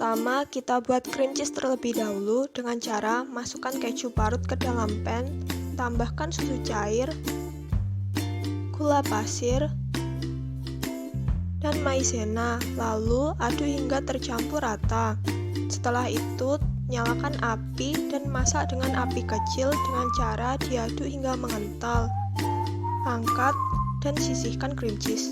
Pertama, kita buat cream cheese terlebih dahulu dengan cara masukkan keju parut ke dalam pan, tambahkan susu cair, gula pasir, dan maizena, lalu aduk hingga tercampur rata. Setelah itu, nyalakan api dan masak dengan api kecil dengan cara diaduk hingga mengental. Angkat dan sisihkan cream cheese.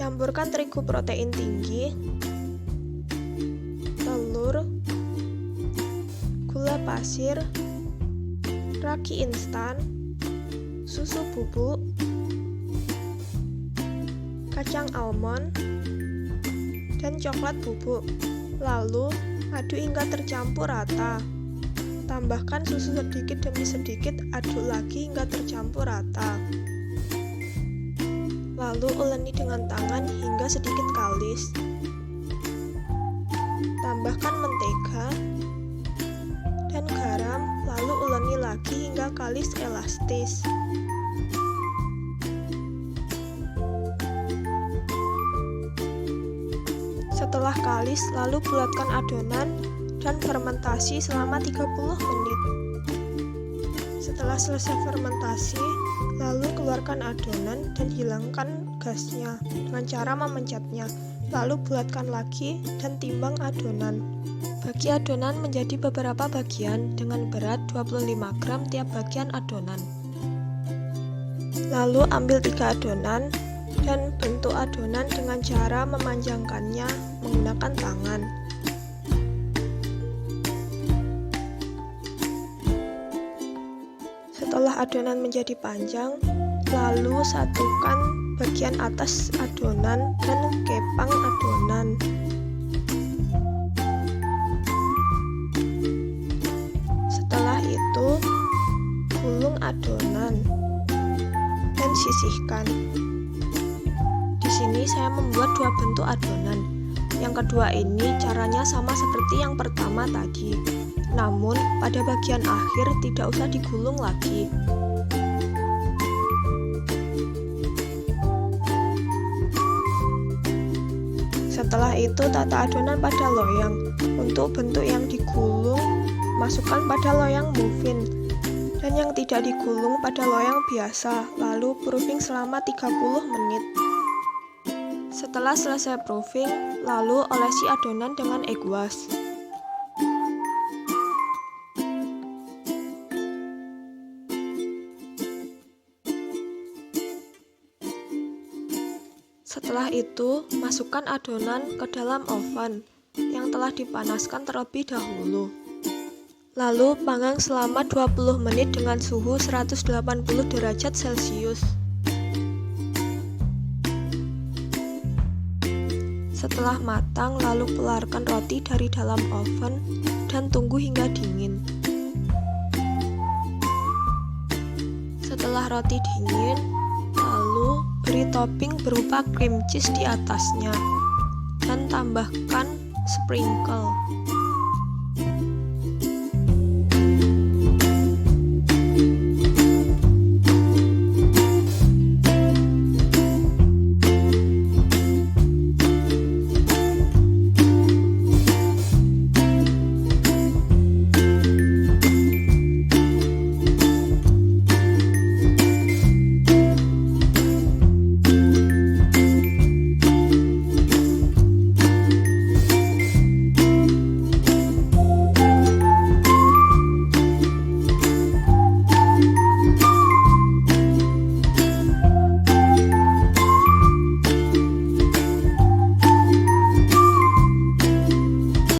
Campurkan terigu protein tinggi, telur, gula pasir, ragi instan, susu bubuk, kacang almond, dan coklat bubuk. Lalu aduk hingga tercampur rata. Tambahkan susu sedikit demi sedikit, aduk lagi hingga tercampur rata. Lalu uleni dengan tangan hingga sedikit kalis. Tambahkan mentega dan garam, lalu uleni lagi hingga kalis elastis. Setelah kalis, lalu bulatkan adonan dan fermentasi selama 30 menit. Setelah selesai fermentasi, lalu keluarkan adonan dan hilangkan gasnya dengan cara memencetnya. Lalu bulatkan lagi dan timbang adonan. Bagi adonan menjadi beberapa bagian dengan berat 25 gram tiap bagian adonan. Lalu ambil 3 adonan dan bentuk adonan dengan cara memanjangkannya menggunakan tangan. Setelah adonan menjadi panjang, lalu satukan bagian atas adonan dan kepang adonan. Setelah itu, gulung adonan dan sisihkan. Di sini saya membuat 2 bentuk adonan. Yang kedua ini caranya sama seperti yang pertama tadi. Namun, pada bagian akhir tidak usah digulung lagi. Setelah itu, tata adonan pada loyang. Untuk bentuk yang digulung, masukkan pada loyang muffin. Dan yang tidak digulung pada loyang biasa, lalu proofing selama 30 menit. Setelah selesai proofing, lalu olesi adonan dengan egg wash. Setelah itu, masukkan adonan ke dalam oven yang telah dipanaskan terlebih dahulu. Lalu panggang selama 20 menit dengan suhu 180 derajat Celcius. Setelah matang, lalu keluarkan roti dari dalam oven dan tunggu hingga dingin. Setelah roti dingin, lalu beri topping berupa cream cheese di atasnya dan tambahkan sprinkle.